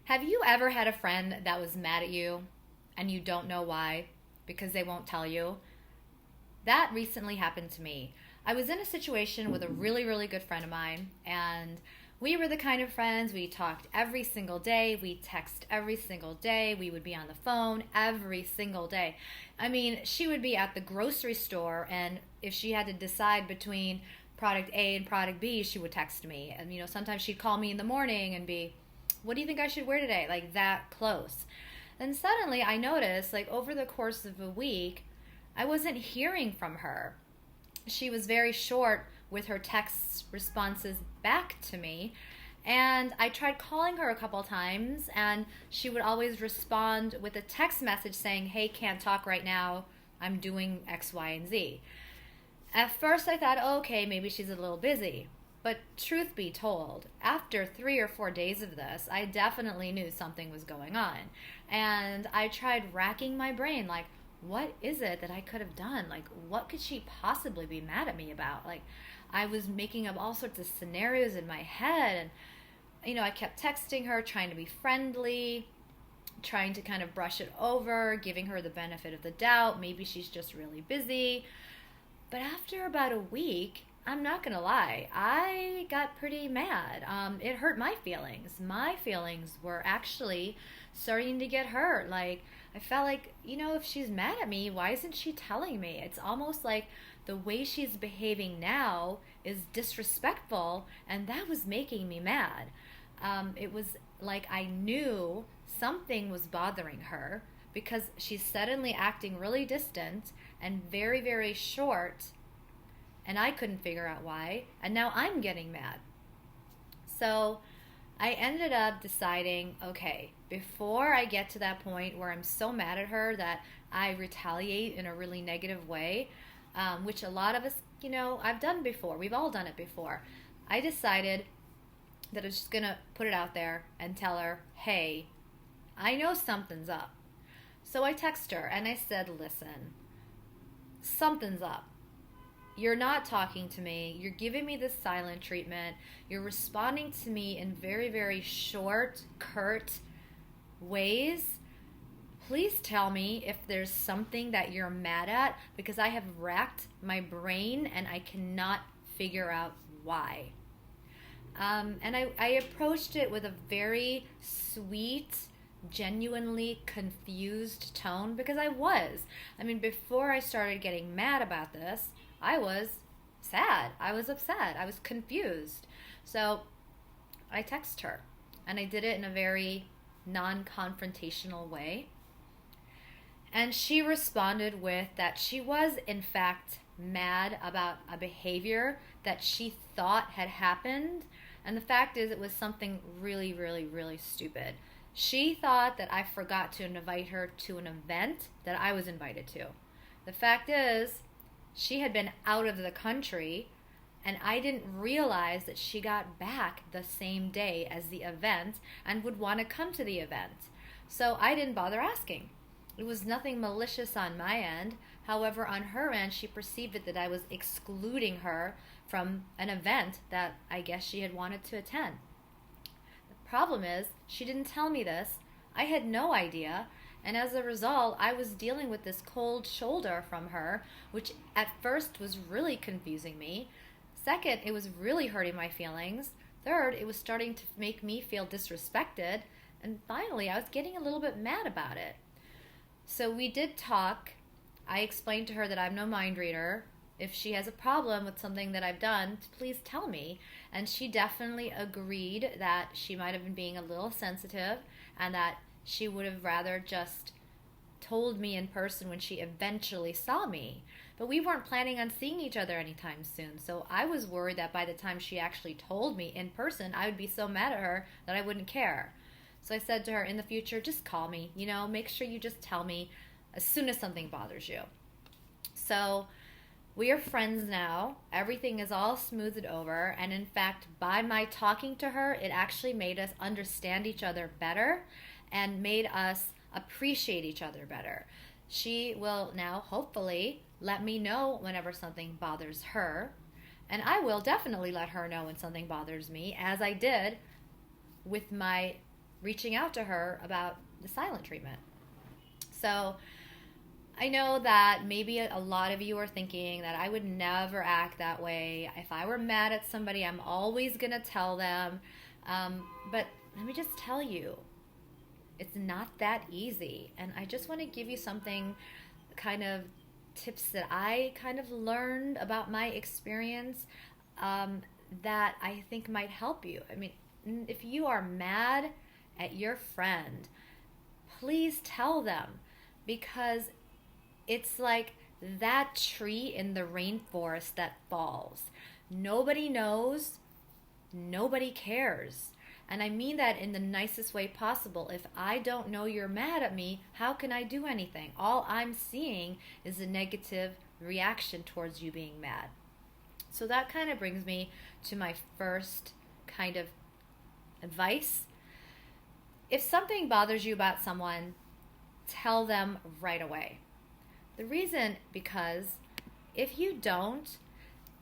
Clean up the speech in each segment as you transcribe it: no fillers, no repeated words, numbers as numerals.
Have you ever had a friend that was mad at you and you don't know why because they won't tell you? That recently happened to me. I was in a situation with a really, really good friend of mine, and we were the kind of friends we talked every single day. We text every single day. We would be on the phone every single day. I mean, she would be at the grocery store, and if she had to decide between product A and product B, she would text me. And, sometimes she'd call me in the morning and be, what do you think I should wear today? Like that close. Then suddenly I noticed, like over the course of a week, I wasn't hearing from her. She was very short with her text responses back to me. And I tried calling her a couple times, and she would always respond with a text message saying, hey, can't talk right now. I'm doing X, Y, and Z. At first I thought, oh, okay, maybe she's a little busy. But truth be told, after 3 or 4 days of this, I definitely knew something was going on. And I tried racking my brain, like, what is it that I could have done? Like, what could she possibly be mad at me about? Like, I was making up all sorts of scenarios in my head. And, I kept texting her, trying to be friendly, trying to kind of brush it over, giving her the benefit of the doubt. Maybe she's just really busy. But after about a week, I'm not going to lie, I got pretty mad. It hurt my feelings. My feelings were actually starting to get hurt. Like, I felt like, if she's mad at me, why isn't she telling me? It's almost like the way she's behaving now is disrespectful, and that was making me mad. It was like I knew something was bothering her because she's suddenly acting really distant and very, very short, and I couldn't figure out why, and now I'm getting mad. So I ended up deciding, okay, before I get to that point where I'm so mad at her that I retaliate in a really negative way, which a lot of us, I've done before. We've all done it before. I decided that I was just going to put it out there and tell her, hey, I know something's up. So I text her and I said, listen, something's up. You're not talking to me. You're giving me this silent treatment. You're responding to me in very, very short, curt ways. Please tell me if there's something that you're mad at, because I have racked my brain and I cannot figure out why. And I approached it with a very sweet, genuinely confused tone, because I was. I mean, before I started getting mad about this, I was sad. I was upset. I was confused. So I texted her, and I did it in a very non-confrontational way. And she responded with that she was, in fact, mad about a behavior that she thought had happened. And the fact is, it was something really, really, really stupid. She thought that I forgot to invite her to an event that I was invited to. The fact is, she had been out of the country, and I didn't realize that she got back the same day as the event and would want to come to the event. So I didn't bother asking. It was nothing malicious on my end. However, on her end, she perceived it that I was excluding her from an event that I guess she had wanted to attend. The problem is, she didn't tell me this. I had no idea. And as a result, I was dealing with this cold shoulder from her, which at first was really confusing me. Second, it was really hurting my feelings. Third, it was starting to make me feel disrespected. And finally, I was getting a little bit mad about it. So we did talk. I explained to her that I'm no mind reader. If she has a problem with something that I've done, please tell me. And she definitely agreed that she might have been being a little sensitive and that she would have rather just told me in person when she eventually saw me. But we weren't planning on seeing each other anytime soon. So I was worried that by the time she actually told me in person, I would be so mad at her that I wouldn't care. So I said to her, in the future, just call me. Make sure you just tell me as soon as something bothers you. So we are friends now. Everything is all smoothed over. And in fact, by my talking to her, it actually made us understand each other better and made us appreciate each other better. She will now hopefully let me know whenever something bothers her. And I will definitely let her know when something bothers me, as I did with my reaching out to her about the silent treatment. So I know that maybe a lot of you are thinking that I would never act that way. If I were mad at somebody, I'm always going to tell them. But let me just tell you, it's not that easy. And I just want to give you something, kind of tips that I kind of learned about my experience that I think might help you. I mean, if you are mad at your friend, please tell them, because it's like that tree in the rainforest that falls. Nobody knows, nobody cares. And I mean that in the nicest way possible. If I don't know you're mad at me, how can I do anything? All I'm seeing is a negative reaction towards you being mad. So that kind of brings me to my first kind of advice. If something bothers you about someone, tell them right away. The reason, because if you don't,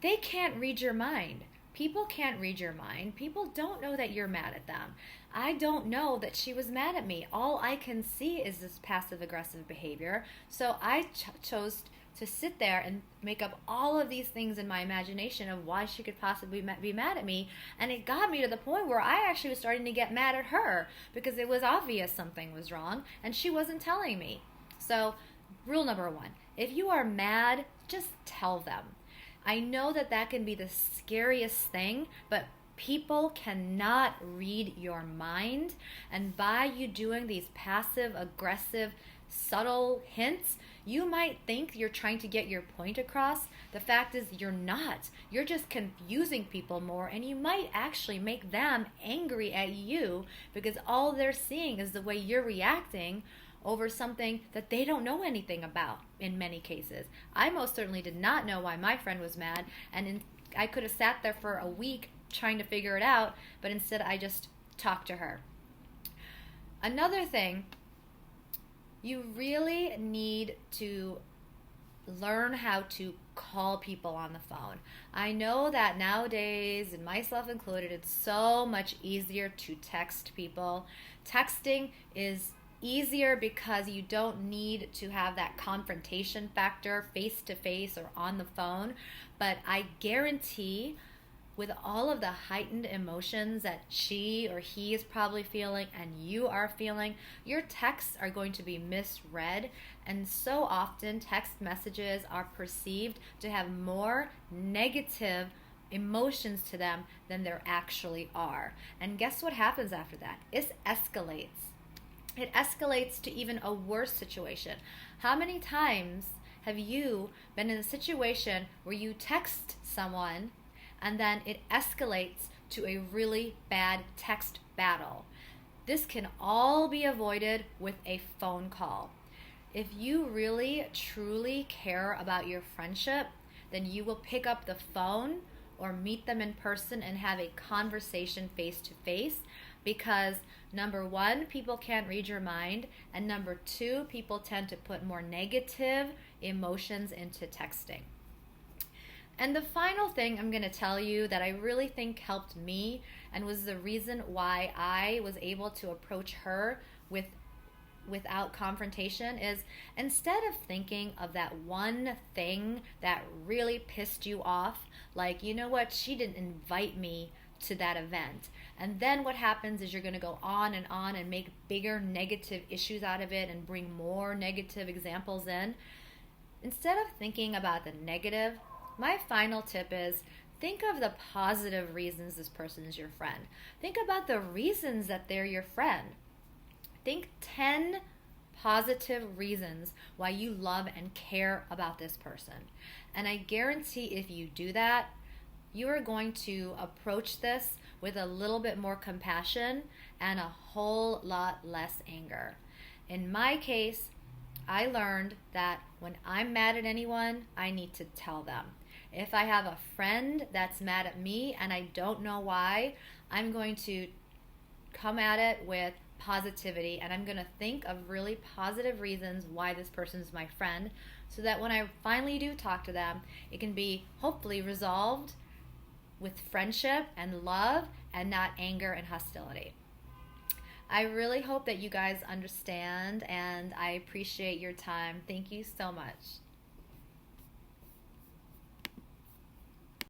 they can't read your mind. People can't read your mind. People don't know that you're mad at them. I don't know that she was mad at me. All I can see is this passive-aggressive behavior. So I chose to sit there and make up all of these things in my imagination of why she could possibly be mad at me. And it got me to the point where I actually was starting to get mad at her because it was obvious something was wrong and she wasn't telling me. So rule number one, if you are mad, just tell them. I know that that can be the scariest thing, but people cannot read your mind. And by you doing these passive, aggressive, subtle hints, you might think you're trying to get your point across. The fact is you're not. You're just confusing people more, and you might actually make them angry at you because all they're seeing is the way you're reacting over something that they don't know anything about in many cases. I most certainly did not know why my friend was mad, and I could have sat there for a week trying to figure it out, but instead I just talked to her. Another thing, you really need to learn how to call people on the phone. I know that nowadays, and myself included, it's so much easier to text people. Texting is easier because you don't need to have that confrontation factor face to face or on the phone. But I guarantee, with all of the heightened emotions that she or he is probably feeling and you are feeling, your texts are going to be misread. And so often text messages are perceived to have more negative emotions to them than there actually are. And guess what happens after that? It escalates. It escalates to even a worse situation. How many times have you been in a situation where you text someone and then it escalates to a really bad text battle? This can all be avoided with a phone call. If you really, truly care about your friendship, then you will pick up the phone or meet them in person and have a conversation face to face, because number one, people can't read your mind, and number two, people tend to put more negative emotions into texting. And the final thing I'm going to tell you that I really think helped me and was the reason why I was able to approach her without confrontation is, instead of thinking of that one thing that really pissed you off, like, you know what, she didn't invite me to that event. And then what happens is you're going to go on and make bigger negative issues out of it and bring more negative examples in. Instead of thinking about the negative, my final tip is, think of the positive reasons this person is your friend. Think about the reasons that they're your friend. Think 10 positive reasons why you love and care about this person. And I guarantee if you do that, you are going to approach this with a little bit more compassion and a whole lot less anger. In my case, I learned that when I'm mad at anyone, I need to tell them. If I have a friend that's mad at me and I don't know why, I'm going to come at it with positivity, and I'm going to think of really positive reasons why this person is my friend, so that when I finally do talk to them, it can be hopefully resolved with friendship and love and not anger and hostility. I really hope that you guys understand, and I appreciate your time. Thank you so much.